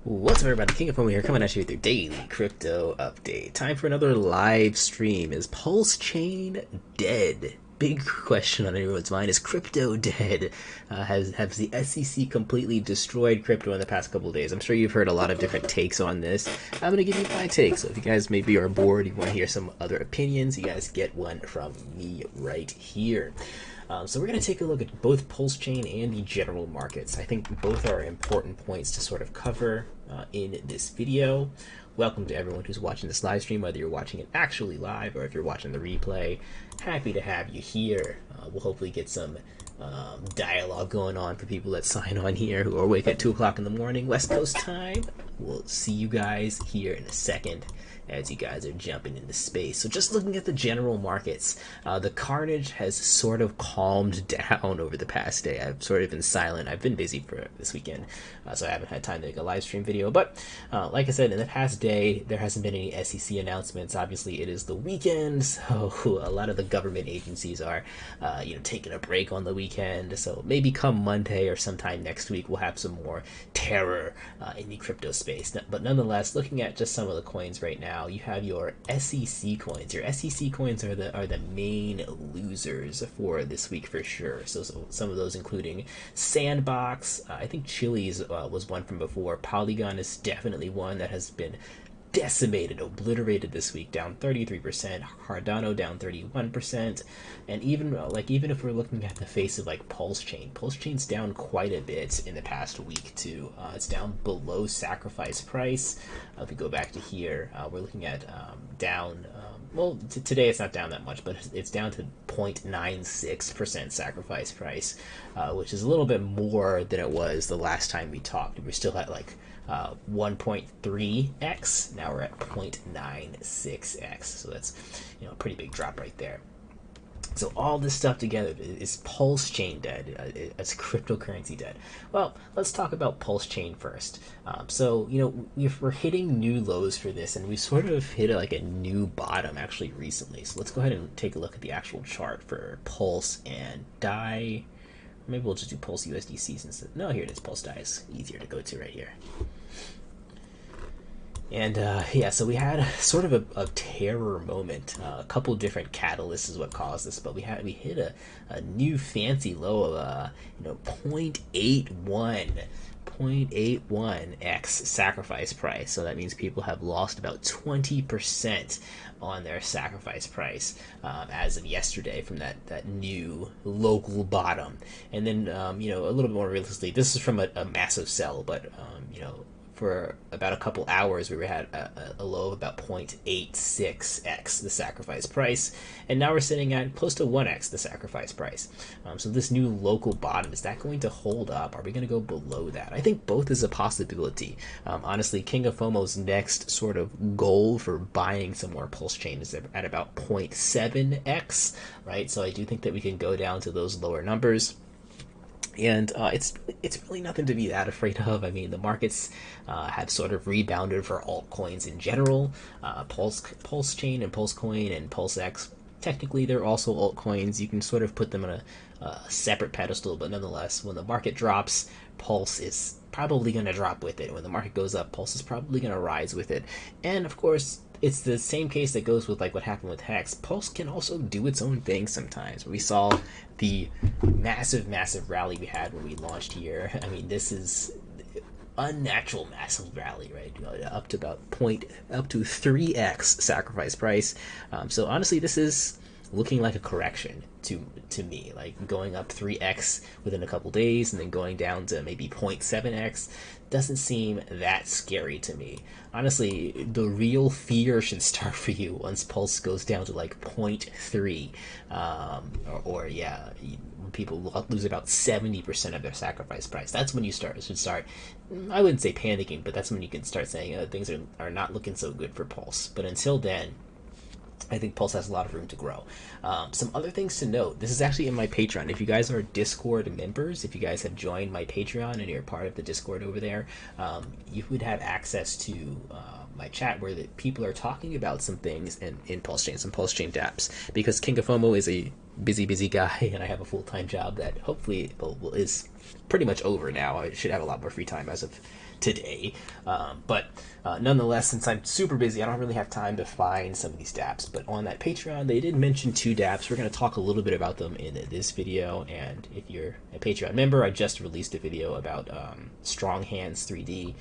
What's up, everybody? King of Fomo here, coming at you with your daily crypto update. Time for another live stream. Is Pulsechain dead? Big question on everyone's mind. Is crypto dead? Has the SEC completely destroyed crypto in the past couple of days? I'm sure you've heard a lot of different takes on this. I'm going to give you my take. So if you guys maybe are bored, you want to hear some other opinions, you guys get one from me right here. So we're going to take a look at both Pulsechain and the general markets. I think both are important points to sort of cover in this video. Welcome to everyone who's watching this live stream, whether you're watching it actually live or if you're watching the replay. Happy to have you here. We'll hopefully get some dialogue going on for people that sign on here who are awake at 2 o'clock in the morning West Coast time. We'll see you guys here in a second as you guys are jumping into space. So just looking at the general markets, the carnage has sort of calmed down over the past day. I've sort of been silent. I've been busy for this weekend, so I haven't had time to make a live stream video. But like I said, in the past day, there hasn't been any SEC announcements. Obviously, it is the weekend, so a lot of the government agencies are, taking a break on the weekend. So maybe come Monday or sometime next week, we'll have some more terror in the crypto space. But nonetheless, looking at just some of the coins right now, you have your SEC coins. Your SEC coins are the main losers for this week for sure. So some of those including Sandbox. I think Chili's was one from before. Polygon is definitely one that has been decimated, obliterated this week, down 33%. Cardano down 31%, and even if we're looking at the face of like Pulsechain's down quite a bit in the past week too. It's down below sacrifice price. If we go back to here, we're looking at down. Today it's not down that much, but it's down to 0.96% sacrifice price, which is a little bit more than it was the last time we talked. We're still at like 1.3x. Now we're at 0.96x. So that's a pretty big drop right there. So all this stuff together is Pulsechain dead. It's cryptocurrency dead. Well, let's talk about Pulsechain first. We're hitting new lows for this, and we sort of hit like a new bottom actually recently. So let's go ahead and take a look at the actual chart for Pulse and DAI. Maybe we'll just do PulseUSD instead. No, here it is. Pulse DAI is easier to go to right here. And so we had sort of a terror moment. A couple different catalysts is what caused this, but we hit a new fancy low of 0.81x sacrifice price. So that means people have lost about 20% on their sacrifice price as of yesterday from that new local bottom. And then a little bit more realistically, this is from a massive sell, but for about a couple hours, we had a low of about 0.86x the sacrifice price, and now we're sitting at close to 1x the sacrifice price. So this new local bottom, is that going to hold up? Are we going to go below that? I think both is a possibility. Honestly, King of Fomo's next sort of goal for buying some more Pulsechain is at about 0.7x, right? So I do think that we can go down to those lower numbers. And it's really nothing to be that afraid of. I mean, the markets have sort of rebounded for altcoins in general. Pulsechain and Pulsecoin and PulseX, technically they're also altcoins. You can sort of put them on a separate pedestal, but nonetheless, when the market drops, Pulse is probably going to drop with it. When the market goes up, Pulse is probably going to rise with it. And of course, it's the same case that goes with like what happened with Hex. Pulse can also do its own thing sometimes. We saw the massive rally we had when we launched here. I mean, this is unnatural massive rally, right? Up to 3x sacrifice price. So honestly, this is looking like a correction to me, like going up 3x within a couple days and then going down to maybe 0.7x doesn't seem that scary to me. Honestly, the real fear should start for you once Pulse goes down to like 0.3 when people lose about 70% of their sacrifice price. That's when you should start, I wouldn't say panicking, but that's when you can start saying things are not looking so good for Pulse. But until then, I think Pulse has a lot of room to grow. Some other things to note. This is actually in my Patreon. If you guys are Discord members, if you guys have joined my Patreon and you're part of the Discord over there, you would have access to my chat where people are talking about some things in Pulsechain, some Pulsechain dApps, because King of Fomo is a busy guy, and I have a full-time job that hopefully is pretty much over now. I should have a lot more free time as of today. But nonetheless, since I'm super busy, I don't really have time to find some of these dApps. But on that Patreon, they did mention 2 dApps. We're going to talk a little bit about them in this video. And if you're a Patreon member, I just released a video about Strong Hands 3D.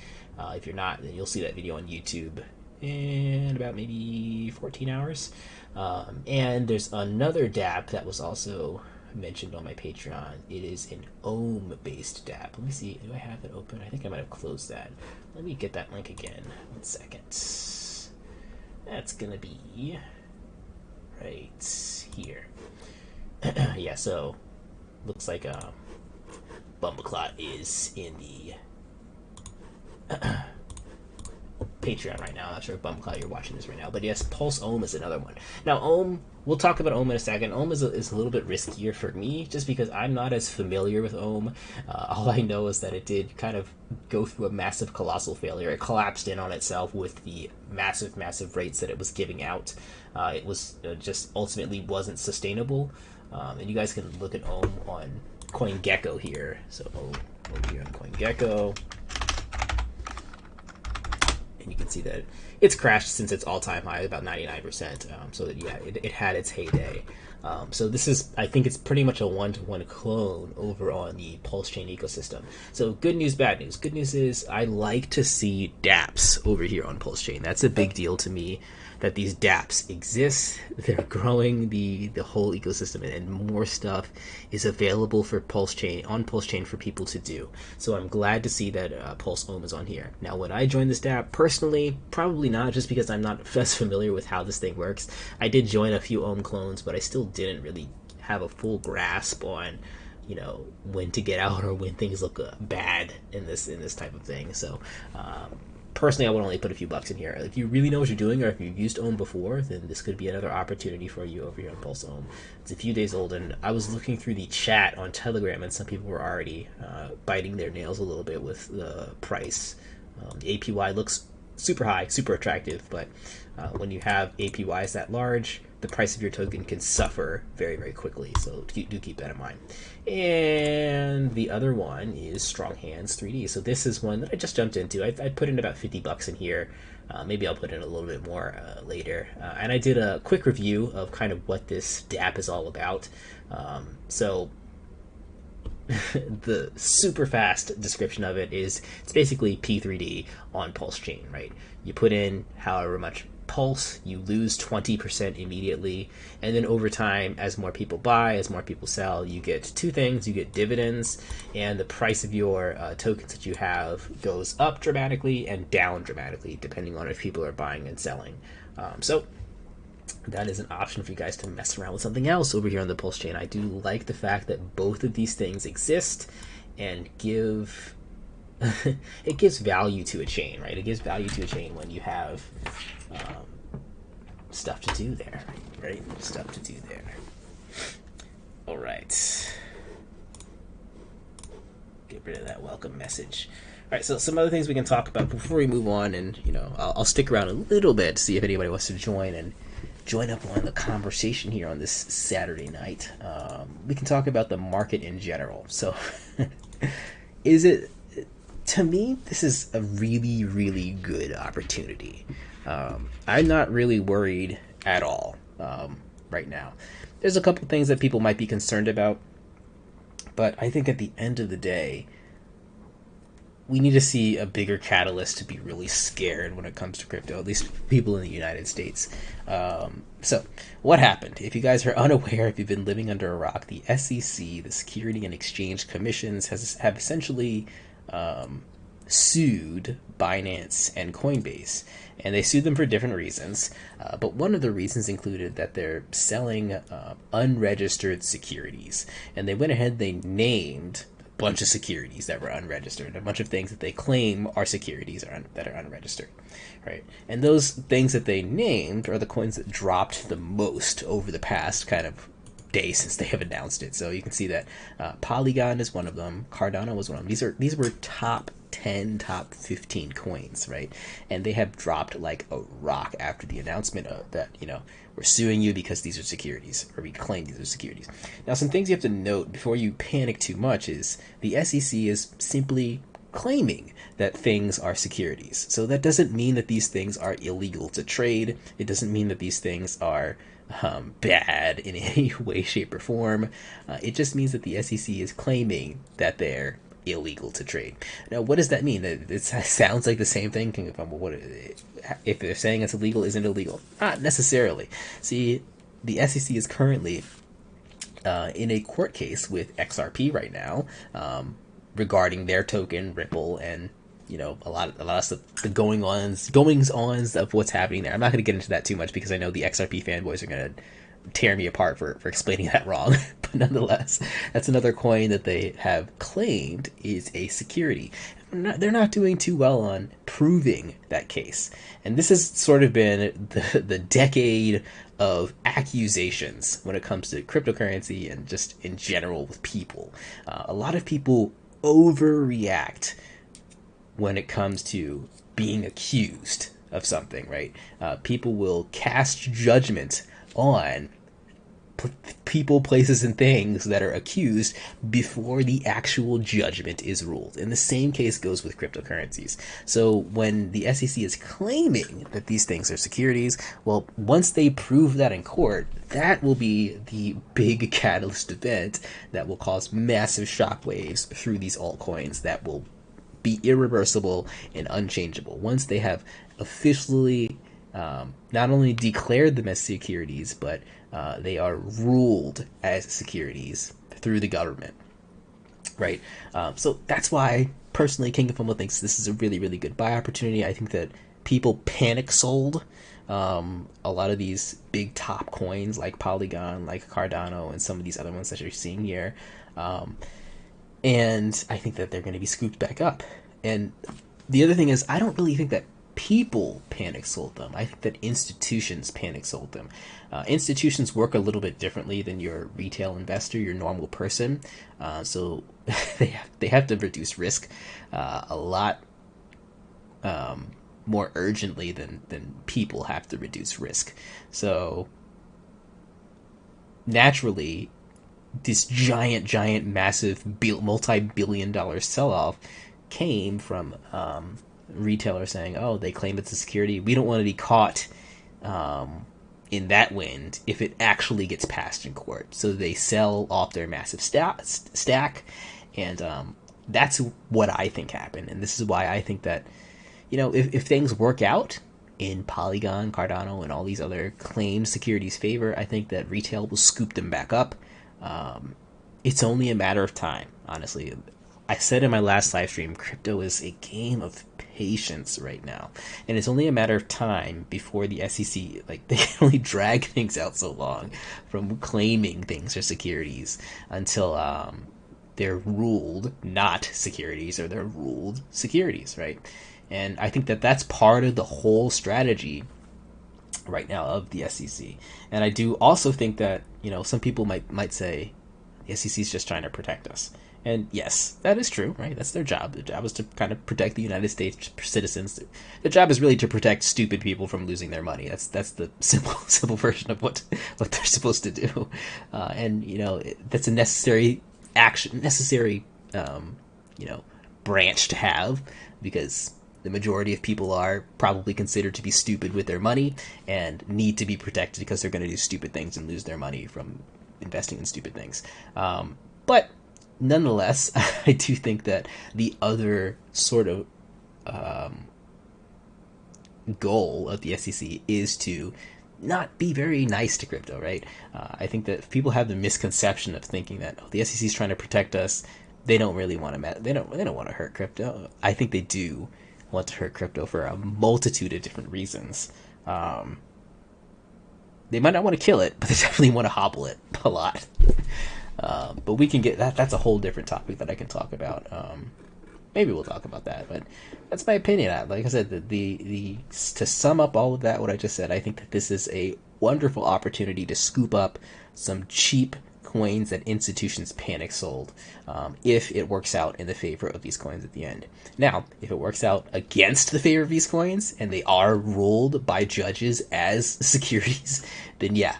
If you're not, then you'll see that video on YouTube in about maybe 14 hours. And there's another dApp that was also mentioned on my Patreon. It is an Ohm based dApp. Let me see, do I have it open? I think I might have closed that. Let me get that link again. 1 second. That's gonna be right here. Yeah, so looks like Bumbleclot is in the Patreon right now. I'm not sure if Bumbleclot you're watching this right now, but yes, Pulseohm is another one. Now Ohm, we'll talk about Ohm in a second. Ohm is a little bit riskier for me, just because I'm not as familiar with Ohm. All I know is that it did kind of go through a massive colossal failure. It collapsed in on itself with the massive rates that it was giving out. It was just ultimately wasn't sustainable. And you guys can look at Ohm on CoinGecko here. So over here on CoinGecko, and you can see that it's crashed since its all-time high, about 99%. So that yeah, it had its heyday. So this is, I think it's pretty much a one-to-one clone over on the Pulsechain ecosystem. So good news, bad news. Good news is I like to see dApps over here on Pulsechain. That's a big deal to me, that these dApps exist. They're growing the whole ecosystem, and more stuff is available for Pulsechain, on Pulsechain, for people to do. So I'm glad to see that Pulseohm is on here. Now, would I join this dApp? Personally, probably not, just because I'm not as familiar with how this thing works. I did join a few Ohm clones, but I still didn't really have a full grasp on, you know, when to get out or when things look bad in this type of thing. So personally, I would only put a few bucks in here. If you really know what you're doing, or if you've used Ohm before, then this could be another opportunity for you over here on Pulseohm. It's a few days old, and I was looking through the chat on Telegram, and some people were already biting their nails a little bit with the price. The APY looks super high, super attractive, but when you have APYs that large, the price of your token can suffer very quickly, so do keep that in mind. And the other one is Strong Hands 3D. So this is one that I just jumped into. I put in about 50 bucks in here. Maybe I'll put in a little bit more later. And I did a quick review of kind of what this dApp is all about. So the super fast description of it is, it's basically P3D on Pulsechain, right? You put in however much pulse, you lose 20% immediately, and then over time, as more people buy, as more people sell, you get 2 things. You get dividends, and the price of your tokens that you have goes up dramatically and down dramatically, depending on if people are buying and selling. So that is an option for you guys to mess around with something else over here on the Pulsechain. I do like the fact that both of these things exist and give it gives value to a chain, right? It gives value to a chain when you have stuff to do there, right? Stuff to do there. All right. Get rid of that welcome message. All right, so some other things we can talk about before we move on, and you know, I'll stick around a little bit to see if anybody wants to join up on the conversation here on this Saturday night. We can talk about the market in general. So, to me, this is a really good opportunity. I'm not really worried at all right now. There's a couple things that people might be concerned about, but I think at the end of the day, we need to see a bigger catalyst to be really scared when it comes to crypto, at least people in the United States. So what happened? If you guys are unaware, if you've been living under a rock, the SEC, the Security and Exchange Commissions, have essentially sued Binance and Coinbase, and they sued them for different reasons, but one of the reasons included that they're selling unregistered securities, and they went ahead, they named a bunch of securities that were unregistered, a bunch of things that they claim are securities that are unregistered, right? And those things that they named are the coins that dropped the most over the past kind of day since they have announced it. So you can see that Polygon is one of them. Cardano was one of them. These were top 10, top 15 coins, right? And they have dropped like a rock after the announcement of that, we're suing you because these are securities, or we claim these are securities. Now, some things you have to note before you panic too much is the SEC is simply claiming that things are securities. So that doesn't mean that these things are illegal to trade. It doesn't mean that these things are bad in any way, shape, or form. It just means that the SEC is claiming that they're illegal to trade. Now, what does that mean? It sounds like the same thing. If they're saying it's illegal, isn't it illegal? Not necessarily. See, the SEC is currently in a court case with XRP right now regarding their token Ripple, and a lot of the goings-ons of what's happening there. I'm not going to get into that too much because I know the XRP fanboys are going to tear me apart for explaining that wrong. But nonetheless, that's another coin that they have claimed is a security. They're not doing too well on proving that case. And this has sort of been the decade of accusations when it comes to cryptocurrency and just in general with people. A lot of people overreact when it comes to being accused of something, right? People will cast judgment on people, places, and things that are accused before the actual judgment is ruled. And the same case goes with cryptocurrencies. So when the SEC is claiming that these things are securities, well, once they prove that in court, that will be the big catalyst event that will cause massive shockwaves through these altcoins that will be irreversible and unchangeable. Once they have officially not only declared them as securities, but they are ruled as securities through the government, right? So that's why, personally, King of Fomo thinks this is a really, really good buy opportunity. I think that people panic sold a lot of these big top coins like Polygon, like Cardano, and some of these other ones that you're seeing here. And I think that they're going to be scooped back up. And the other thing is, I don't really think that people panic sold them. I think that institutions panic sold them. Institutions work a little bit differently than your retail investor, your normal person. So they have to reduce risk a lot more urgently than people have to reduce risk. So naturally, this giant, massive, multi-billion-dollar sell-off came from retailers saying, "Oh, they claim it's a security. We don't want to be caught in that wind if it actually gets passed in court." So they sell off their massive stack, and that's what I think happened. And this is why I think that, if things work out in Polygon, Cardano, and all these other claimed securities' favor, I think that retail will scoop them back up. It's only a matter of time, honestly. I said in my last live stream, crypto is a game of patience right now, and it's only a matter of time before the SEC, they can only drag things out so long from claiming things are securities until they're ruled not securities, or they're ruled securities, right? And I think that that's part of the whole strategy right now of the SEC. And I do also think that, some people might say the SEC is just trying to protect us. And yes, that is true, right? That's their job. Their job is to kind of protect the United States citizens. Their job is really to protect stupid people from losing their money. That's the simple version of what they're supposed to do. And that's a necessary action, branch to have, because the majority of people are probably considered to be stupid with their money and need to be protected because they're going to do stupid things and lose their money from investing in stupid things. But nonetheless, I do think that the other sort of goal of the SEC is to not be very nice to crypto, right? I think that people have the misconception of thinking that the SEC is trying to protect us. They don't really want to. They don't want to hurt crypto. I think they do want to hurt crypto for a multitude of different reasons. They might not want to kill it, but they definitely want to hobble it a lot. But we can get that. That's a whole different topic that I can talk about. Maybe we'll talk about that, but that's my opinion. Like I said, the to sum up all of that, what I just said, I think that this is a wonderful opportunity to scoop up some cheap coins that institutions panic sold, if it works out in the favor of these coins at the end. Now, if it works out against the favor of these coins and they are ruled by judges as securities, then yeah,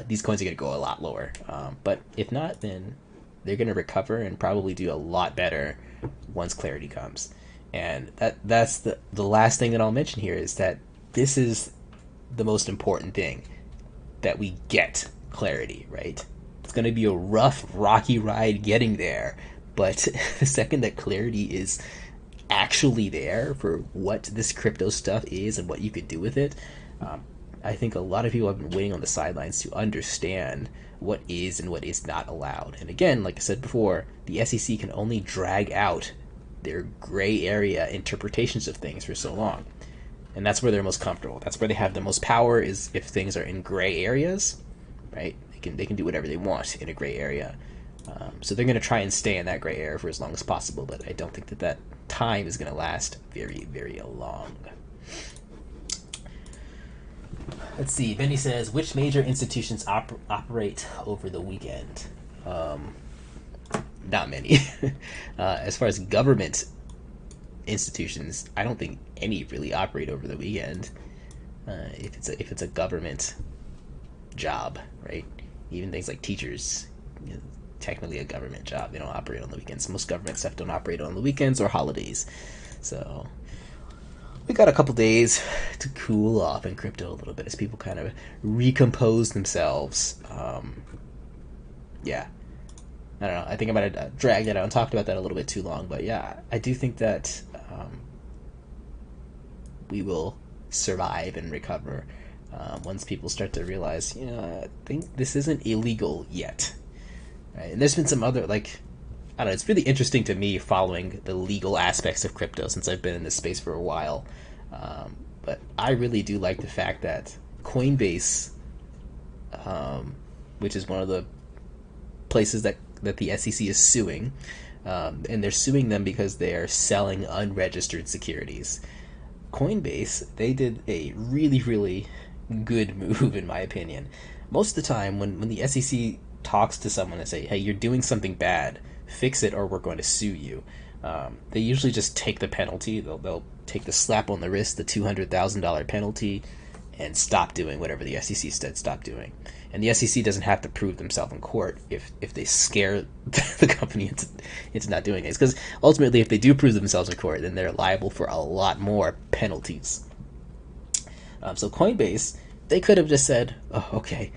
these coins are going to go a lot lower. But if not, then they're going to recover and probably do a lot better once clarity comes. And that's the last thing that I'll mention here is that this is the most important thing, that we get clarity, right? It's going to be a rough, rocky ride getting there, but the second that clarity is actually there for what this crypto stuff is and what you could do with it, I think a lot of people have been waiting on the sidelines to understand what is and what is not allowed. And again, like I said before, the SEC can only drag out their gray area interpretations of things for so long. And that's where they're most comfortable. That's where they have the most power, is if things are in gray areas, right? They can do whatever they want in a gray area. So they're going to try and stay in that gray area for as long as possible, but I don't think that time is going to last very, very long. Let's see. Benny says, which major institutions operate over the weekend? Not many. As far as government institutions, I don't think any really operate over the weekend. If it's a government job, right? Even things like teachers, technically a government job. They don't operate on the weekends. Most government stuff don't operate on the weekends or holidays. So we got a couple days to cool off in crypto a little bit as people kind of recompose themselves. Yeah. I don't know. I think I might have dragged it out and talked about that a little bit too long. But yeah, I do think that we will survive and recover once people start to realize, I think this isn't illegal yet. Right? And there's been some other, I don't know, it's really interesting to me following the legal aspects of crypto since I've been in this space for a while. But I really do like the fact that Coinbase, which is one of the places that the SEC is suing, and they're suing them because they are selling unregistered securities. Coinbase, they did a really, really good move, in my opinion. Most of the time, when the SEC talks to someone and say, hey, you're doing something bad, fix it or we're going to sue you, they usually just take the penalty. They'll take the slap on the wrist, the $200,000 penalty, and stop doing whatever the SEC said stop doing. And the SEC doesn't have to prove themselves in court if they scare the company into not doing it. Because ultimately, if they do prove themselves in court, then they're liable for a lot more penalties. So Coinbase, they could have just said, oh, okay,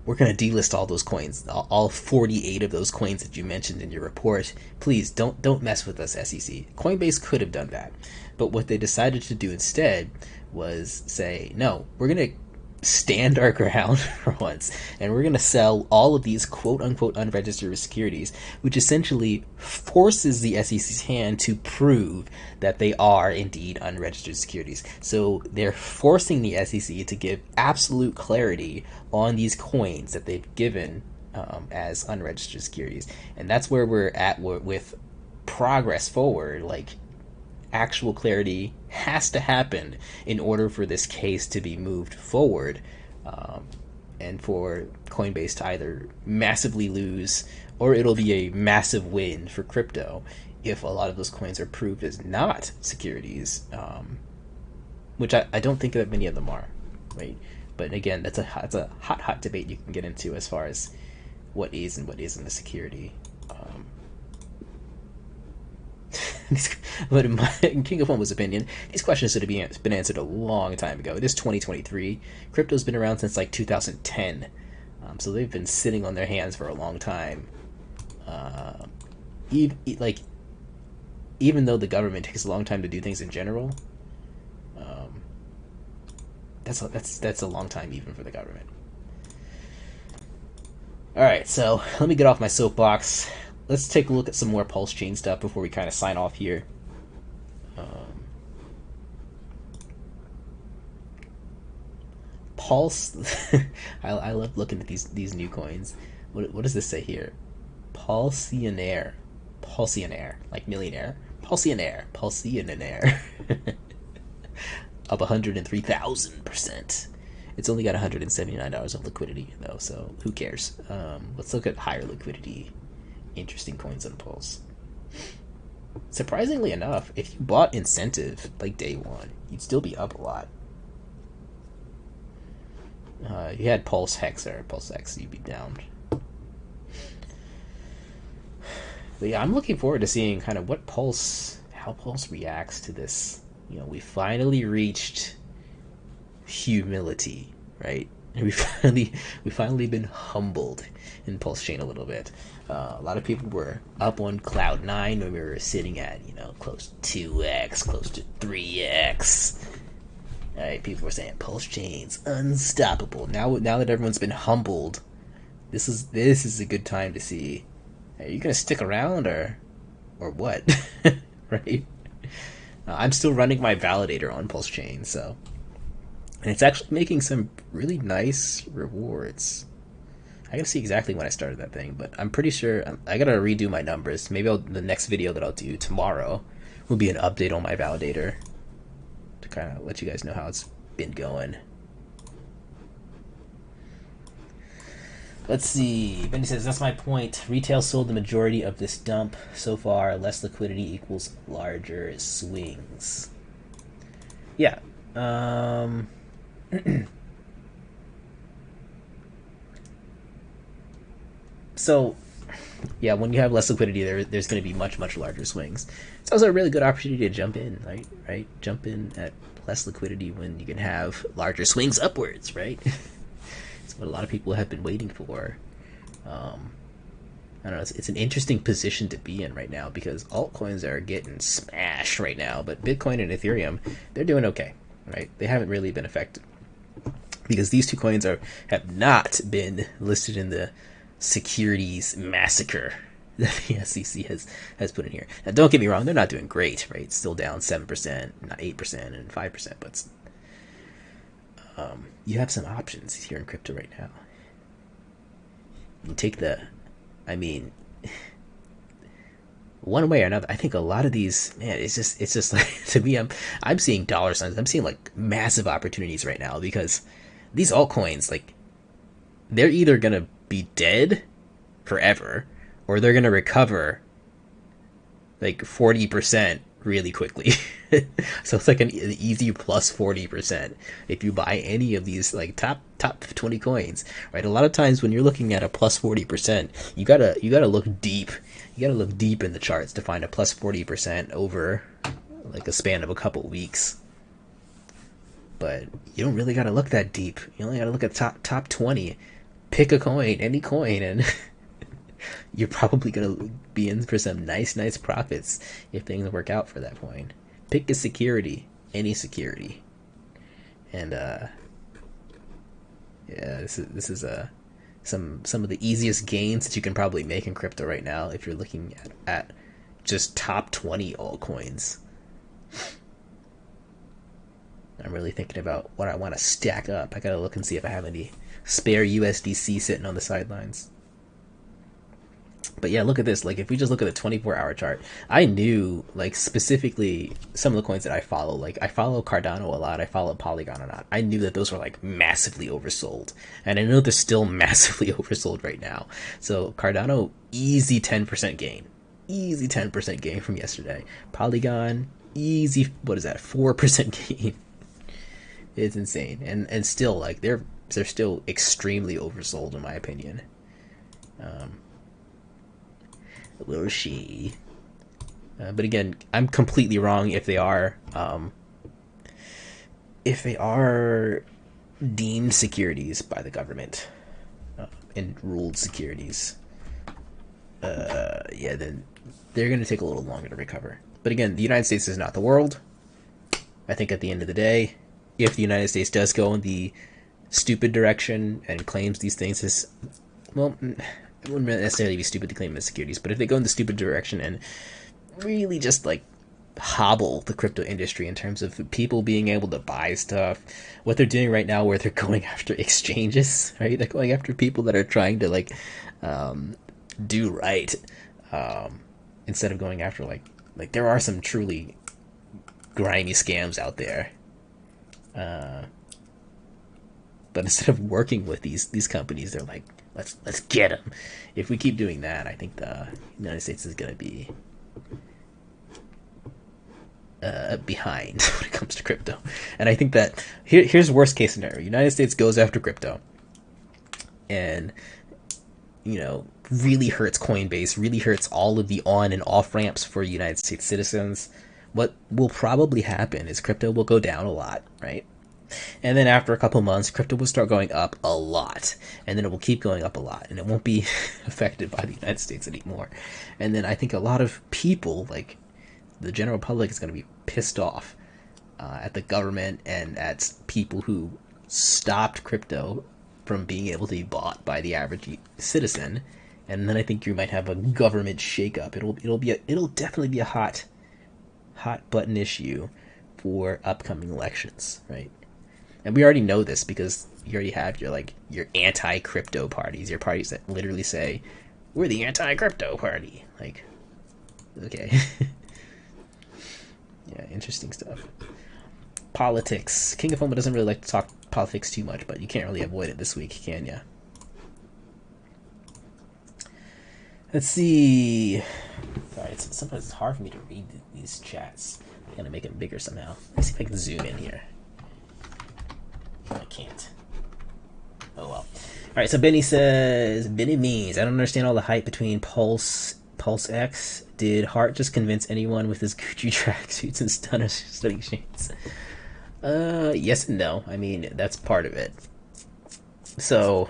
we're going to delist all those coins, all 48 of those coins that you mentioned in your report. Please don't mess with us, SEC. Coinbase could have done that. But what they decided to do instead was say, no, we're going to stand our ground for once, and we're going to sell all of these quote-unquote unregistered securities, which essentially forces the SEC's hand to prove that they are indeed unregistered securities. So they're forcing the SEC to give absolute clarity on these coins that they've given as unregistered securities. And that's where we're at with progress forward. Actual clarity has to happen in order for this case to be moved forward, and for Coinbase to either massively lose or it'll be a massive win for crypto if a lot of those coins are proved as not securities, which I don't think that many of them are, right? But again, that's a hot debate you can get into as far as what is and what isn't a security. But in King of Fomo's opinion, these questions should have been answered a long time ago. It is 2023. Crypto's been around since 2010. So they've been sitting on their hands for a long time. Even though the government takes a long time to do things in general, that's a long time even for the government. Alright, so let me get off my soapbox. Let's take a look at some more Pulsechain stuff before we kind of sign off here. Pulse, I love looking at these new coins. What does this say here? Pulseonaire, like millionaire. Pulseonaire, up 103,000%. It's only got $179 of liquidity though, so who cares? Let's look at higher liquidity, interesting coins on Pulse. Surprisingly enough, if you bought incentive like day one, you'd still be up a lot. You had Pulse Hex or Pulse X, you'd be down. But yeah, I'm looking forward to seeing kind of how Pulse reacts to this. You know, we finally reached humility, right? And we finally been humbled in Pulsechain a little bit. A lot of people were up on cloud 9 when we were sitting at, you know, close to 2x, close to 3x. Right, people were saying Pulsechain's unstoppable. Now that everyone's been humbled, this is a good time to see. Are you gonna stick around or what? Right? I'm still running my validator on Pulsechain, so, and it's actually making some really nice rewards. I gotta see exactly when I started that thing, but I'm pretty sure I gotta redo my numbers. Maybe the next video that I'll do tomorrow will be an update on my validator to kind of let you guys know how it's been going. Let's see. Benny says, that's my point. Retail sold the majority of this dump so far. Less liquidity equals larger swings. Yeah. So, yeah, when you have less liquidity, there's going to be much larger swings. It's also a really good opportunity to jump in, right? Jump in at less liquidity when you can have larger swings upwards, right? It's what a lot of people have been waiting for. I don't know. It's an interesting position to be in right now because altcoins are getting smashed right now, but Bitcoin and Ethereum, they're doing okay, right? They haven't really been affected because these two coins have not been listed in the securities massacre that the SEC has put in here. Now, don't get me wrong; they're not doing great, right? It's still down 7%, not 8%, and 5%, but you have some options here in crypto right now. You take one way or another. I think a lot of these, man, it's just like, to me, I'm seeing dollar signs. I'm seeing like massive opportunities right now because these altcoins, like, they're either gonna be dead forever or they're gonna recover like 40% really quickly. So it's like an easy plus 40% if you buy any of these like top 20 coins, right? A lot of times when you're looking at a plus 40%, you gotta look deep. You gotta look deep in the charts to find a plus 40% over like a span of a couple weeks. But you don't really gotta look that deep. You only gotta look at top 20. Pick a coin, any coin, and you're probably gonna be in for some nice profits if things work out for that coin. Pick a security, any security, and yeah, this is some of the easiest gains that you can probably make in crypto right now if you're looking at just top 20 altcoins. I'm really thinking about what I want to stack up. I gotta look and see if I have any spare USDC sitting on the sidelines. But yeah, look at this. Like, if we just look at the 24-hour chart, I knew, like, specifically some of the coins that I follow. Like, I follow Cardano a lot. I follow Polygon a lot. I knew that those were, like, massively oversold. And I know they're still massively oversold right now. So, Cardano, easy 10% gain. Easy 10% gain from yesterday. Polygon, easy, 4% gain. It's insane. And still, like, they're still extremely oversold, in my opinion. Will she? But again, I'm completely wrong if they are deemed securities by the government and ruled securities. Yeah, then they're going to take a little longer to recover. But again, the United States is not the world. I think at the end of the day, if the United States does go in the stupid direction and claims these things as, well, it wouldn't necessarily be stupid to claim as securities, but if they go in the stupid direction and really just like hobble the crypto industry in terms of people being able to buy stuff, what they're doing right now where they're going after exchanges, right? They're going after people that are trying to like do right, instead of going after like there are some truly grimy scams out there. But But instead of working with these companies, they're like, let's get them. If we keep doing that, I think the United States is going to be behind when it comes to crypto. And I think that here's worst case scenario: United States goes after crypto, and really hurts Coinbase, really hurts all of the on and off ramps for United States citizens. What will probably happen is crypto will go down a lot, right? And then after a couple months, crypto will start going up a lot, and then it will keep going up a lot, and it won't be affected by the United States anymore. And then I think a lot of people, like the general public, is going to be pissed off at the government and at people who stopped crypto from being able to be bought by the average citizen. And then I think you might have a government shakeup. It'll definitely be a hot button issue for upcoming elections, right? And we already know this because you already have your anti-crypto parties, your parties that literally say, we're the anti-crypto party. Like, okay. Yeah, interesting stuff. Politics. King of Fomo doesn't really like to talk politics too much, but you can't really avoid it this week, can ya? Let's see. Sorry, sometimes it's hard for me to read these chats. I'm gonna make it bigger somehow. Let's see if I can zoom in here. I can't. Oh well. Alright, so Benny says, Benny means, I don't understand all the hype between PulseX. Did Hart just convince anyone with his Gucci tracksuits and stunning shades? Yes and no. I mean, that's part of it. So,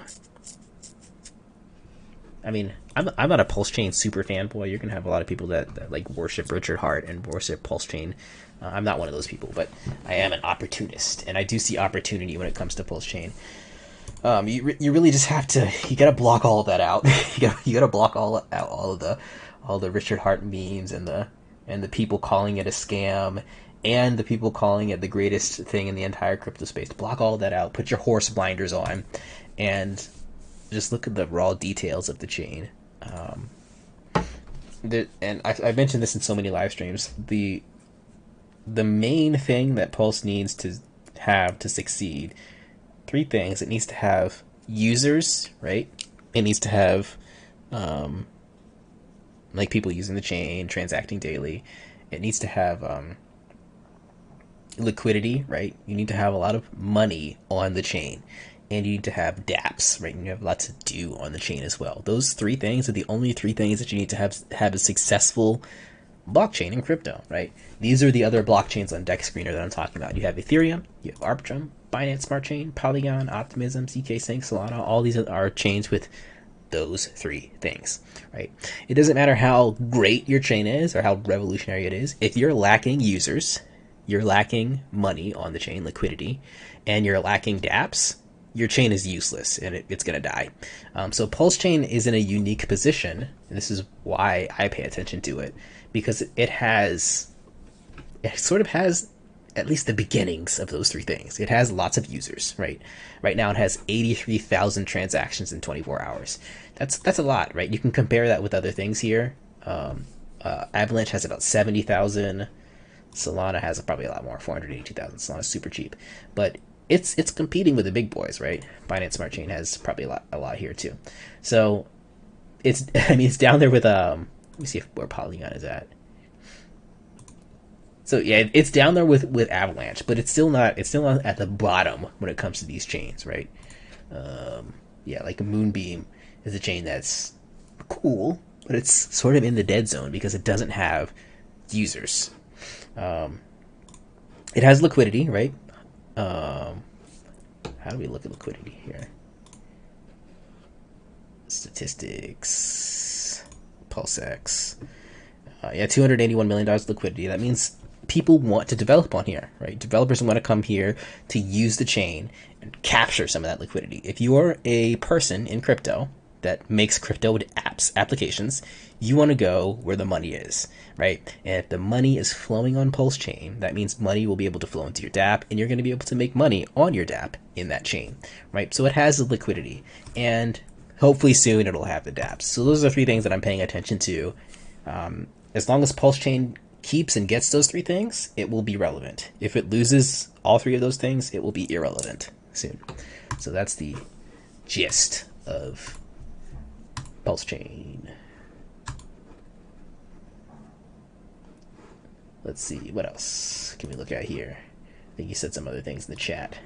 I mean, I'm not a Pulsechain super fanboy. You're gonna have a lot of people that like worship Richard Hart and worship Pulsechain. I'm not one of those people, but I am an opportunist, and I do see opportunity when it comes to Pulsechain. You really just have to, you gotta block all of that out. you gotta block all the Richard Hart memes and the people calling it a scam and the people calling it the greatest thing in the entire crypto space. Block all of that out. Put your horse blinders on, and just look at the raw details of the chain. And I mentioned this in so many live streams. The main thing that Pulse needs to have to succeed, three things. It needs to have users, right? It needs to have like people using the chain, transacting daily. It needs to have liquidity, right? You need to have a lot of money on the chain, and you need to have dApps, right? And you have lots to do on the chain as well. Those three things are the only three things that you need to have a successful blockchain in crypto, right? These are the other blockchains on Deck Screener that I'm talking about. You have Ethereum, you have Arbitrum, Binance Smart Chain, Polygon, Optimism, ZK Sync, Solana. All these are chains with those three things, right? It doesn't matter how great your chain is or how revolutionary it is. If you're lacking users, you're lacking money on the chain, liquidity, and you're lacking dApps, your chain is useless and it's going to die. So Pulsechain is in a unique position, and this is why I pay attention to it, because it sort of has at least the beginnings of those three things. It has lots of users, right? Right now it has 83,000 transactions in 24 hours. That's a lot, right? You can compare that with other things here. Avalanche has about 70,000. Solana has probably a lot more, 482,000. Solana's super cheap, but it's competing with the big boys, right? Binance Smart Chain has probably a lot here too. So it's down there with let me see where Polygon is at. So yeah, it's down there with Avalanche, but it's still not at the bottom when it comes to these chains, right? Yeah, like Moonbeam is a chain that's cool, but it's sort of in the dead zone because it doesn't have users. It has liquidity, right? How do we look at liquidity here? Statistics, PulseX. Yeah, $281 million liquidity. That means people want to develop on here, right? Developers want to come here to use the chain and capture some of that liquidity. If you are a person in crypto that makes crypto applications, you want to go where the money is, right? And if the money is flowing on Pulsechain, that means money will be able to flow into your dApp, and you're going to be able to make money on your dApp in that chain, right? So it has the liquidity, and hopefully soon it'll have the dApps. So those are the three things that I'm paying attention to. As long as Pulsechain keeps and gets those three things, it will be relevant. If it loses all three of those things, it will be irrelevant soon. So that's the gist of Pulsechain. Let's see, what else can we look at here? I think you said some other things in the chat.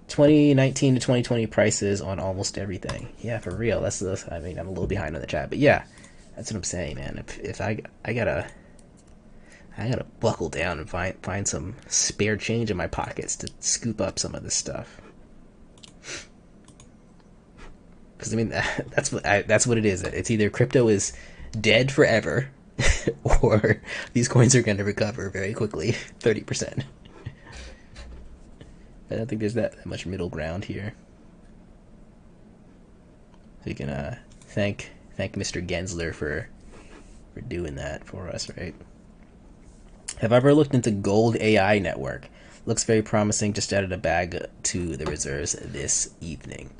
2019 to 2020 prices on almost everything. Yeah, for real. I mean, I'm a little behind on the chat, but yeah, that's what I'm saying, man. If I gotta buckle down and find some spare change in my pockets to scoop up some of this stuff. Because I mean, that's what it is. It's either crypto is dead forever, or these coins are going to recover very quickly, 30%. I don't think there's that much middle ground here. So you can thank Mr. Gensler for doing that for us, right? Have I ever looked into Gold AI Network? Looks very promising. Just added a bag to the reserves this evening.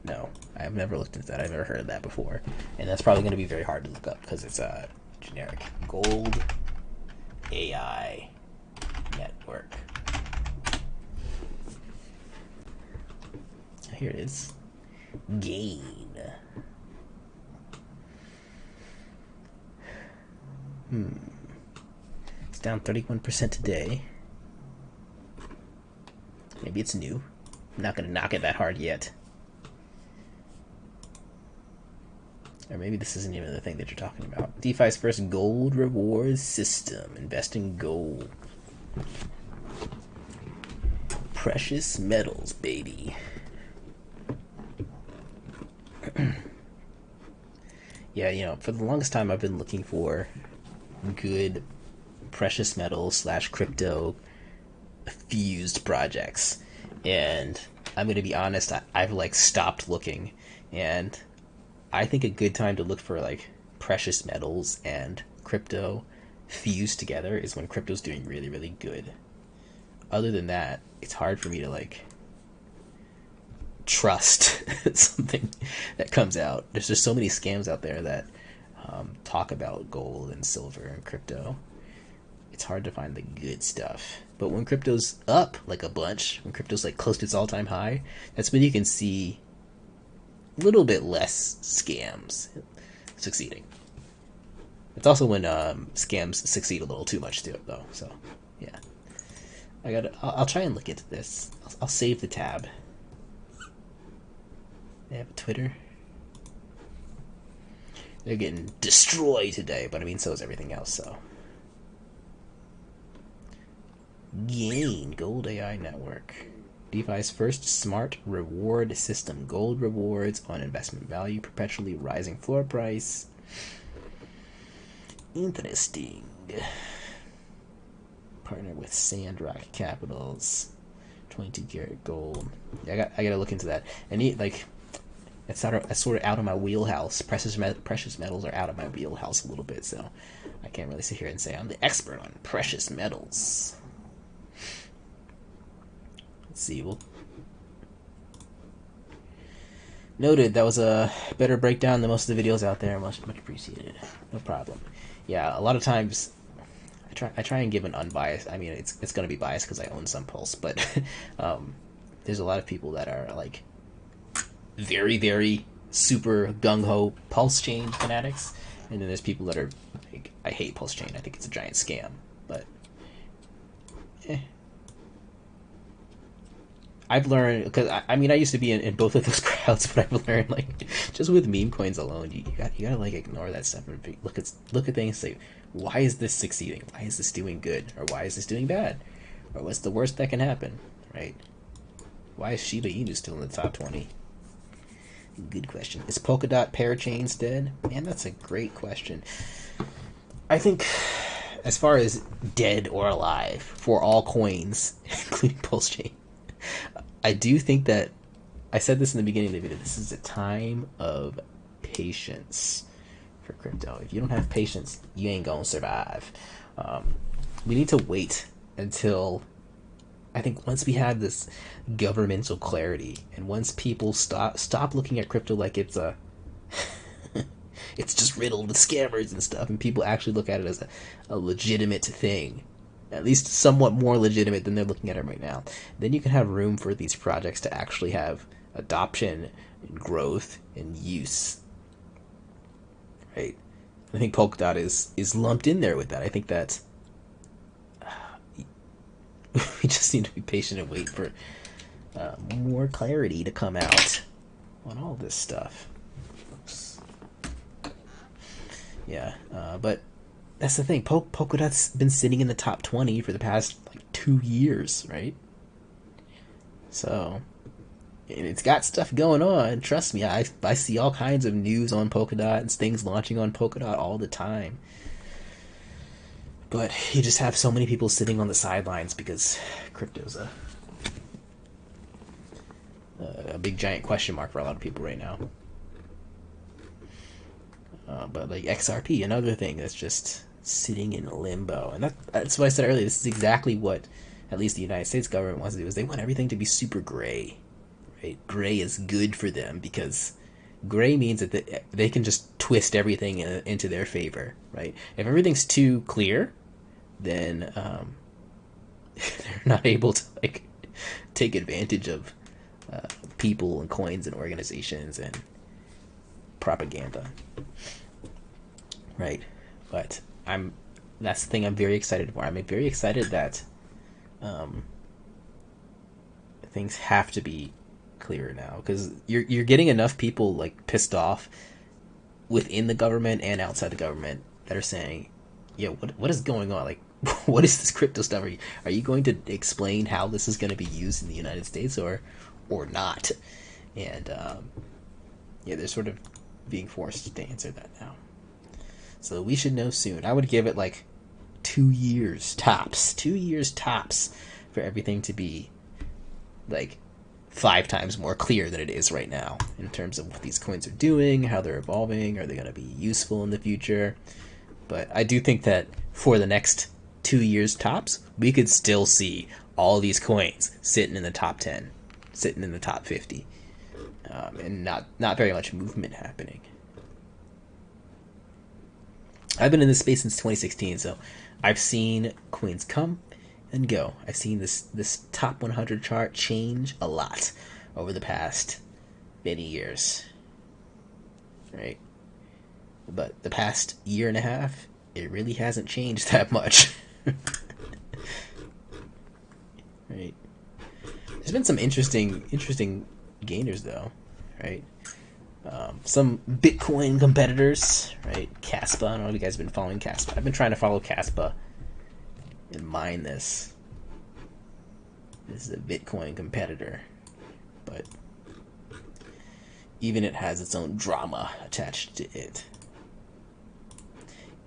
No, I've never looked into that. I've never heard of that before. And that's probably going to be very hard to look up because it's generic. Gold AI Network. Here it is. Gain. It's down 31% today. Maybe it's new. I'm not going to knock it that hard yet. Or maybe this isn't even the thing that you're talking about. DeFi's first gold rewards system. Invest in gold. Precious metals, baby. Yeah, you know, for the longest time I've been looking for good precious metal / crypto fused projects, and I'm gonna be honest, I've like stopped looking, and I think a good time to look for like precious metals and crypto fused together is when crypto's doing really, really good. Other than that, it's hard for me to like trust something that comes out. There's just so many scams out there that talk about gold and silver and crypto. It's hard to find the good stuff. But when crypto's up like a bunch, when crypto's like close to its all-time high, that's when you can see a little bit less scams succeeding. It's also when scams succeed a little too much too, though. So yeah, I'll try and look into this. I'll save the tab. They have a Twitter. They're getting destroyed today, but I mean, so is everything else, so. Gain, Gold AI Network. DeFi's first smart reward system. Gold rewards on investment value, perpetually rising floor price. Interesting. Partner with Sandrock Capitals. 22 karat gold. Yeah, I gotta look into that. And like, that's sort of out of my wheelhouse. Precious metals are out of my wheelhouse a little bit, so I can't really sit here and say I'm the expert on precious metals. Let's see. Noted. That was a better breakdown than most of the videos out there. Much appreciated. No problem. Yeah, a lot of times I try and give an unbiased. I mean, it's going to be biased because I own some Pulse, but there's a lot of people that are like very, very super gung-ho Pulsechain fanatics, and then there's people that are like, I hate Pulsechain, I think it's a giant scam, but I've learned, because I mean, I used to be in both of those crowds, but I've learned, like, just with meme coins alone, you gotta like ignore that stuff and look at things and say, why is this succeeding? Why is this doing good? Or why is this doing bad? Or what's the worst that can happen, right? Why is Shiba Inu still in the top 20? Good question. Is Polkadot parachains dead? Man, that's a great question. I think, as far as dead or alive, for all coins, including Pulsechain, I do think that, I said this in the beginning of the video, this is a time of patience for crypto. If you don't have patience, you ain't gonna survive. We need to wait until, I think once we have this governmental clarity, and once people stop looking at crypto like it's a it's just riddled with scammers and stuff, and people actually look at it as a legitimate thing, at least somewhat more legitimate than they're looking at it right now, then you can have room for these projects to actually have adoption and growth and use. Right? I think Polkadot is lumped in there with that. I think that we just need to be patient and wait for more clarity to come out on all this stuff. Oops. Yeah, but that's the thing. Polkadot's been sitting in the top 20 for the past like 2 years, right? So, and it's got stuff going on. Trust me, I see all kinds of news on Polkadot and things launching on Polkadot all the time. But you just have so many people sitting on the sidelines because crypto's a big giant question mark for a lot of people right now. But like XRP, another thing that's just sitting in limbo, and that's what I said earlier. This is exactly what at least the United States government wants to do. Is they want everything to be super gray, right? Gray is good for them because gray means that they can just twist everything into their favor, right? If everything's too clear, then they're not able to like take advantage of people and coins and organizations and propaganda, right? But that's the thing I'm very excited for. I'm very excited that things have to be clearer now, because you're getting enough people like pissed off within the government and outside the government that are saying, yeah, what is going on? Like, what is this crypto stuff? Are you going to explain how this is going to be used in the United States or not? And yeah, they're sort of being forced to answer that now. So we should know soon. I would give it like 2 years tops. 2 years tops for everything to be like 5 times more clear than it is right now in terms of what these coins are doing, how they're evolving, are they going to be useful in the future. But I do think that for the next 2 years tops, we could still see all these coins sitting in the top 10, sitting in the top 50, and not very much movement happening. I've been in this space since 2016, so I've seen coins come and go. I've seen this top 100 chart change a lot over the past many years, right? But the past year and a half, it really hasn't changed that much. Right? There's been some interesting gainers though, right? Some Bitcoin competitors, right? Kaspa. I don't know if you guys have been following Kaspa. I've been trying to follow Kaspa and mine this. This is a Bitcoin competitor, but even it has its own drama attached to it.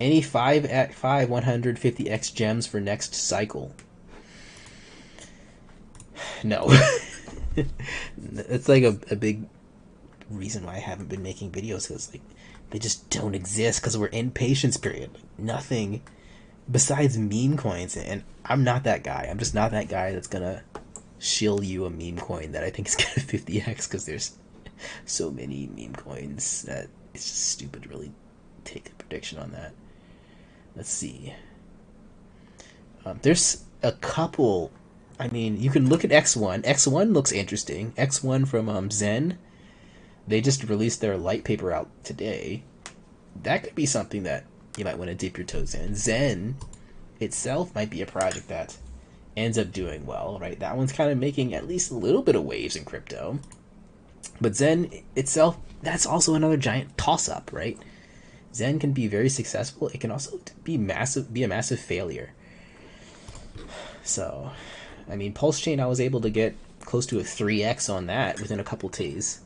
Any 5x 150x gems for next cycle? No. It's like a big reason why I haven't been making videos, because like they just don't exist because we're in patience period. Nothing besides meme coins, and I'm not that guy. I'm just not that guy that's gonna shill you a meme coin that I think is gonna 50x, because there's so many meme coins that it's just stupid to really take a prediction on that. Let's see. There's a couple. I mean, you can look at X1. X1 looks interesting. X1 from Zen. They just released their light paper out today. That could be something that you might want to dip your toes in. Zen itself might be a project that ends up doing well, right? That one's kind of making at least a little bit of waves in crypto. But Zen itself, that's also another giant toss-up, right? Zen can be very successful. It can also be a massive failure. So, I mean, Pulsechain, I was able to get close to a 3x on that within a couple days.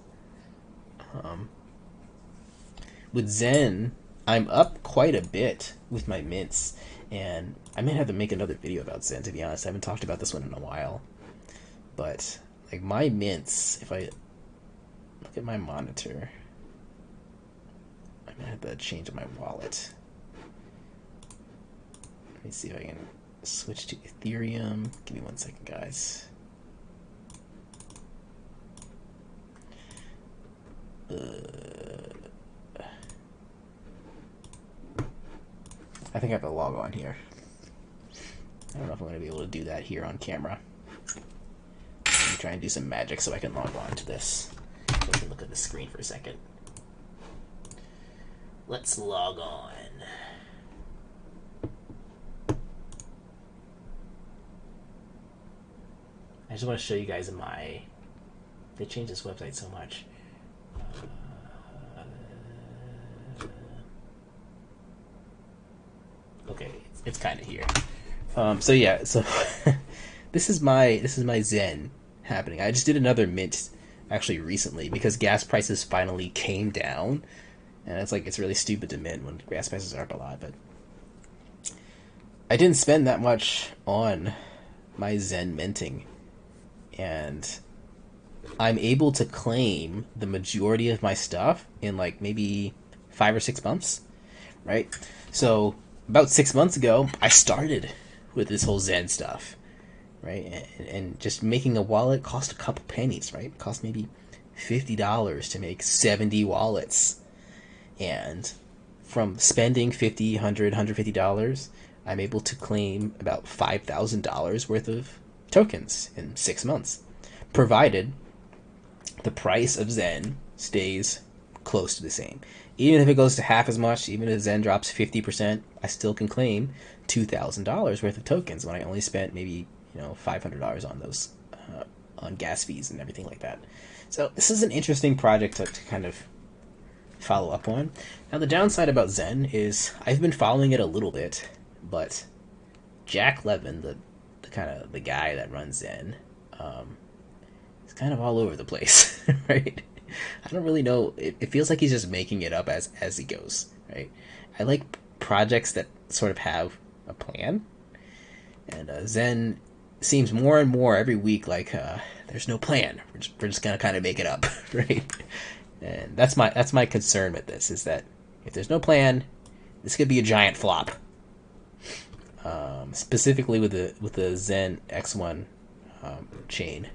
With Zen, I'm up quite a bit with my mints, and I may have to make another video about Zen, to be honest. I haven't talked about this one in a while. But, like, my mints, if I look at my monitor, I'm gonna have to change my wallet. Let me see if I can switch to Ethereum. Give me 1 second, guys. I think I have to log on here. I don't know if I'm going to be able to do that here on camera. Let me try and do some magic so I can log on to this. Let me look at the screen for a second. Let's log on. I just want to show you guys my... They changed this website so much. Okay, it's kind of here. So yeah, so this is my Zen happening. I just did another mint actually recently because gas prices finally came down, and it's really stupid to mint when gas prices are up a lot. But I didn't spend that much on my Zen minting, and I'm able to claim the majority of my stuff in like maybe 5 or 6 months, right? So about 6 months ago, I started with this whole Zen stuff, right? And just making a wallet cost a couple pennies, right? It cost maybe $50 to make 70 wallets. And from spending $50, $100, $150, I'm able to claim about $5,000 worth of tokens in 6 months, provided the price of Zen stays close to the same. Even if it goes to half as much, even if Zen drops 50%, I still can claim $2,000 worth of tokens when I only spent maybe $500 on those, on gas fees and everything like that. So this is an interesting project to kind of follow up on. Now the downside about Zen is I've been following it a little bit, but Jack Levin, the guy that runs Zen, is kind of all over the place, right? I don't really know. It feels like he's just making it up as he goes, right? I like projects that sort of have a plan, and Zen seems more and more every week like there's no plan. We're just gonna kind of make it up, right? And that's my concern with this, is that if there's no plan, this could be a giant flop. Specifically with the Zen X1 chain.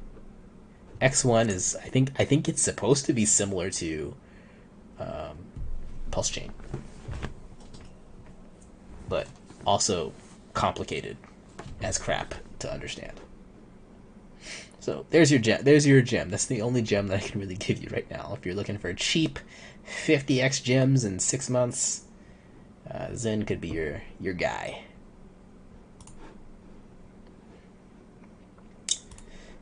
X1 is I think it's supposed to be similar to Pulsechain, but also complicated as crap to understand. So there's your gem. That's the only gem that I can really give you right now. If you're looking for cheap 50x gems in 6 months, Zen could be your guy.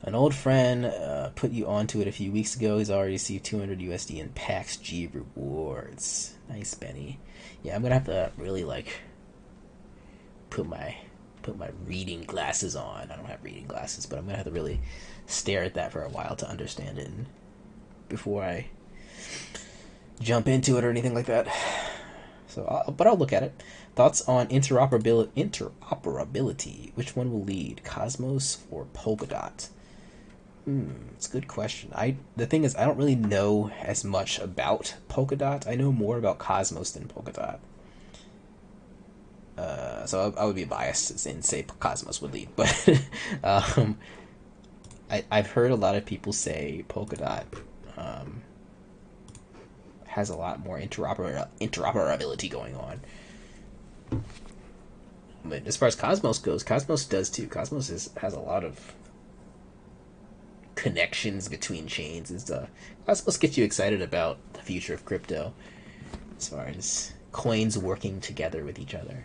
An old friend put you onto it a few weeks ago. He's already received 200 USD in PAX G rewards. Nice, Benny. Yeah, I'm gonna have to really put my reading glasses on. I don't have reading glasses, but I'm gonna have to really stare at that for a while to understand it before I jump into it or anything like that. So, but I'll look at it. Thoughts on interoperability? Which one will lead, Cosmos or Polkadot? It's a good question. The thing is, I don't really know as much about Polkadot. I know more about Cosmos than Polkadot. So I would be biased and say Cosmos would lead, but I've heard a lot of people say Polkadot has a lot more interoperability going on. But as far as Cosmos goes, Cosmos does too. Cosmos has a lot of connections between chains. Cosmos gets you excited about the future of crypto, as far as coins working together with each other.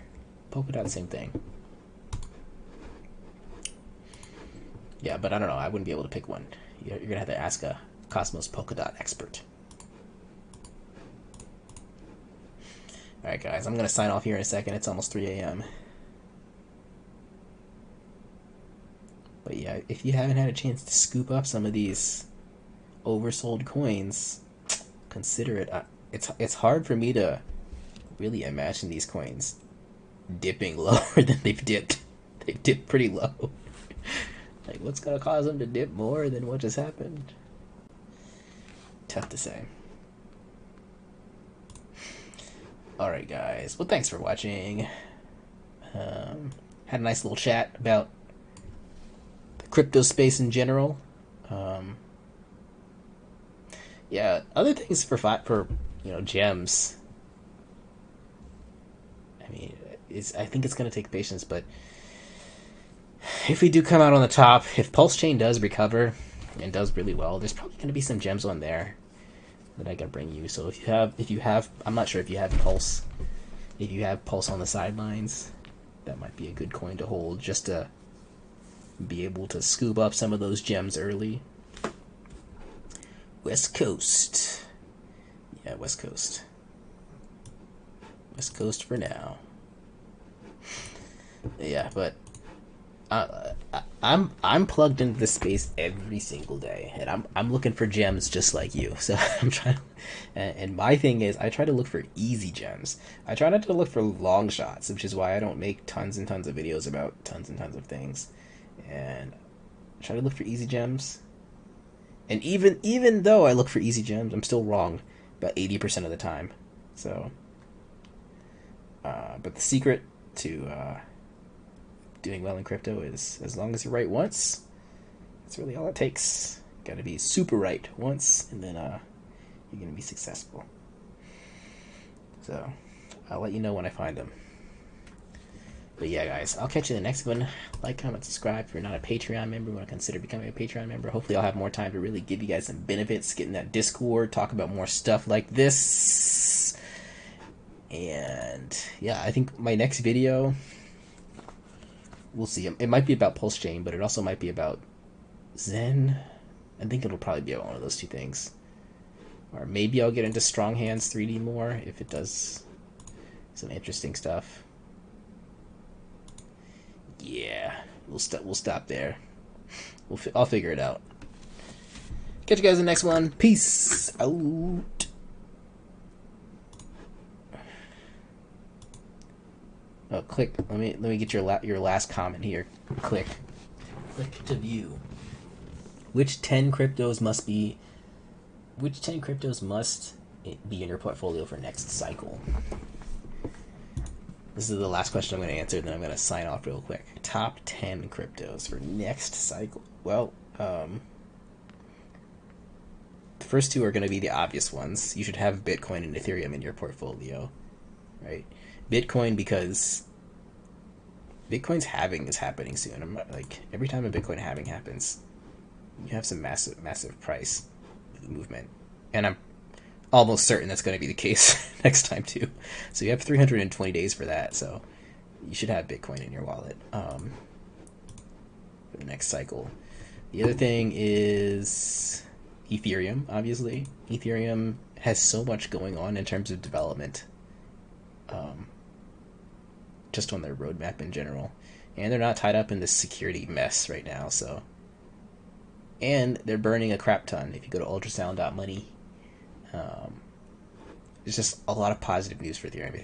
Polkadot, same thing. Yeah, but I don't know. I wouldn't be able to pick one. You're gonna have to ask a Cosmos Polkadot expert. All right, guys. I'm gonna sign off here in a second. It's almost 3 a.m. But yeah, if you haven't had a chance to scoop up some of these oversold coins, consider it. It's hard for me to really imagine these coins dipping lower than they've dipped. They've dipped pretty low. Like, what's gonna cause them to dip more than what just happened? Tough to say. Alright, guys. Well, thanks for watching. Had a nice little chat about the crypto space in general. Yeah, other things for gems. I mean, I think it's gonna take patience, but if we do come out on the top, if Pulsechain does recover and does really well, there's probably going to be some gems on there that I can bring you. So if you have, I'm not sure if you have Pulse. If you have Pulse on the sidelines, that might be a good coin to hold, just to be able to scoop up some of those gems early. West Coast. Yeah, West Coast. West Coast for now. Yeah, but I'm plugged into this space every single day, and I'm looking for gems just like you. So I'm trying, and my thing is I try to look for easy gems. I try not to look for long shots, which is why I don't make tons and tons of videos about tons and tons of things. And I try to look for easy gems. And even though I look for easy gems, I'm still wrong about 80% of the time. So, but the secret to doing well in crypto is, as long as you're right once, that's really all it takes. Got to be super right once, and then you're gonna be successful. So I'll let you know when I find them. But yeah, guys, I'll catch you in the next one. Like, comment, subscribe. If you're not a Patreon member, want to consider becoming a Patreon member. Hopefully I'll have more time to really give you guys some benefits, get in that Discord, talk about more stuff like this. And yeah, I think my next video, we'll see. It might be about Pulsechain, but it also might be about Zen. I think it'll probably be about one of those two things. Or maybe I'll get into Strong Hands 3D more if it does some interesting stuff. Yeah, we'll stop there. I'll figure it out. Catch you guys in the next one. Peace out. Oh, click. Let me get your last comment here. Click to view. Which 10 cryptos must be in your portfolio for next cycle? This is the last question I'm going to answer, then I'm going to sign off real quick. Top 10 cryptos for next cycle. Well, the first two are going to be the obvious ones. You should have Bitcoin and Ethereum in your portfolio, right? Bitcoin, because Bitcoin's halving is happening soon. I'm not, like, every time a Bitcoin halving happens, you have some massive price movement, and I'm almost certain that's going to be the case next time too. So you have 320 days for that, so you should have Bitcoin in your wallet for the next cycle. The other thing is Ethereum, obviously. Ethereum has so much going on in terms of development, just on their roadmap in general, and they're not tied up in this security mess right now. So, and they're burning a crap ton. If you go to ultrasound.money, there's just a lot of positive news for Ethereum.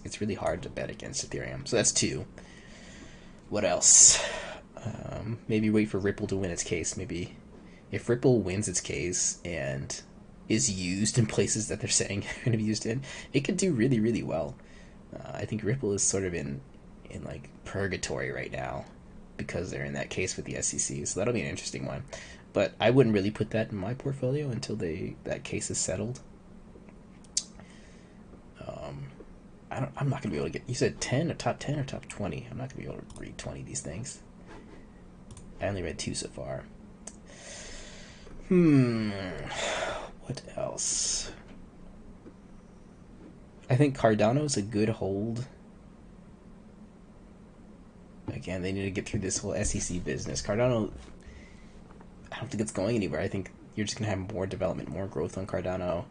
It's really hard to bet against Ethereum. So that's two. What else? Maybe wait for Ripple to win its case. Maybe if Ripple wins its case and is used in places that they're saying they're going to be used in, it could do really, really well. I think Ripple is sort of in like purgatory right now because they're in that case with the SEC. So that'll be an interesting one. But I wouldn't really put that in my portfolio until that case is settled. I'm not going to be able to get... You said 10 or top 10 or top 20? I'm not going to be able to read 20 of these things. I only read 2 so far. What else? I think Cardano's a good hold. Again, they need to get through this whole SEC business. Cardano, I don't think it's going anywhere. I think you're just going to have more development, more growth on Cardano.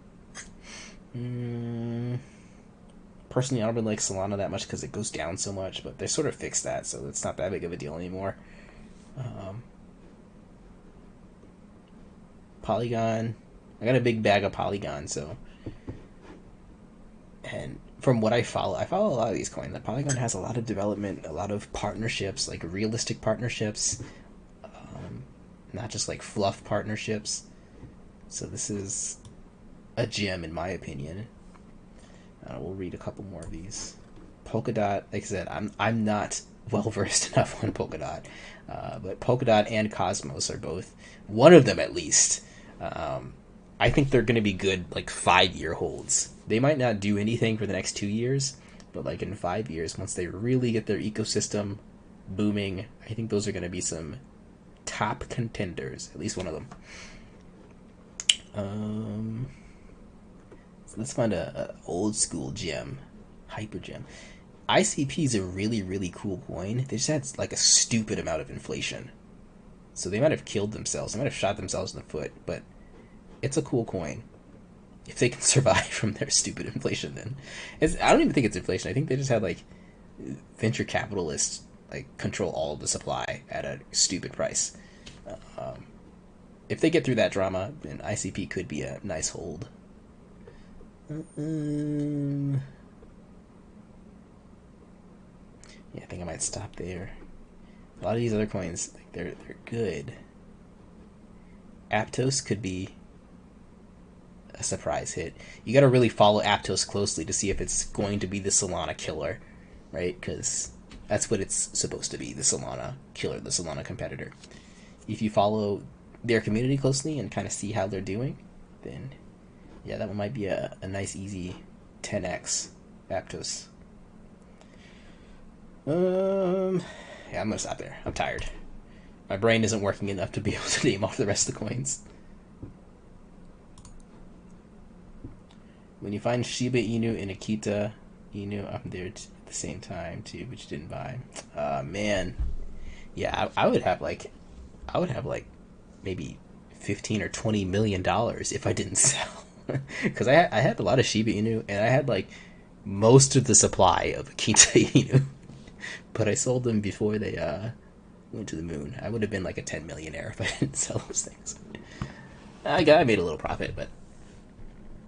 Personally, I don't really like Solana that much because it goes down so much, but they sort of fixed that, so it's not that big of a deal anymore. Polygon, I got a big bag of Polygon, so, and from what I follow a lot of these coins. The Polygon has a lot of development, a lot of partnerships, like realistic partnerships, not just like fluff partnerships. So this is a gem in my opinion. We'll read a couple more of these. Polkadot, like I said, I'm not well versed enough on Polkadot, but Polkadot and Cosmos are both, one of them at least. I think they're going to be good, like 5-year holds. They might not do anything for the next 2 years, but like in 5 years, once they really get their ecosystem booming. I think those are going to be some top contenders, at least one of them. So let's find a old school gem, hyper gem. ICP is a really, really cool coin. They just had like a stupid amount of inflation, so they might have killed themselves. They might have shot themselves in the foot, but it's a cool coin. If they can survive from their stupid inflation, then I don't even think it's inflation. I think they just had like venture capitalists like control all of the supply at a stupid price. If they get through that drama, then ICP could be a nice hold. Yeah, I think I might stop there. A lot of these other coins, like, they're good. Aptos could be a surprise hit. You got to really follow Aptos closely to see if it's going to be the Solana killer, right? Because that's what it's supposed to be, the Solana killer, the Solana competitor. If you follow their community closely and kind of see how they're doing, then yeah, that one might be a nice, easy 10x Aptos. Yeah, I'm gonna stop there. I'm tired. My brain isn't working enough to be able to name off the rest of the coins. When you find Shiba Inu and Akita Inu, I'm there at the same time too, but you didn't buy. Man, yeah, I would have like maybe $15 or $20 million if I didn't sell, because I had a lot of Shiba Inu and I had like most of the supply of Akita Inu, but I sold them before they went to the moon. I would have been like a 10 millionaire if I didn't sell those things. I made a little profit, but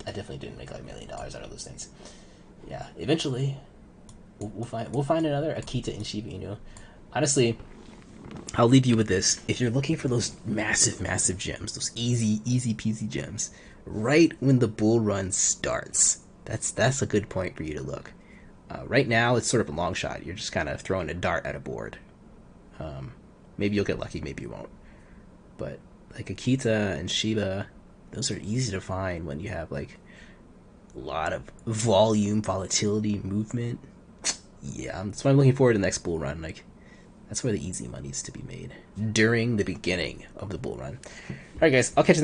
I definitely didn't make like $1 million out of those things. Yeah, eventually we'll find another Akita and Shiba Inu. Honestly, I'll leave you with this. If you're looking for those massive gems, those easy peasy gems, right when the bull run starts, that's a good point for you to look. Right now, it's sort of a long shot. You're just kind of throwing a dart at a board. Maybe you'll get lucky, maybe you won't. But like Akita and Shiba, those are easy to find when you have like a lot of volume, volatility, movement. Yeah, that's why I'm looking forward to the next bull run. Like, that's where the easy money is to be made, during the beginning of the bull run. All right, guys, I'll catch you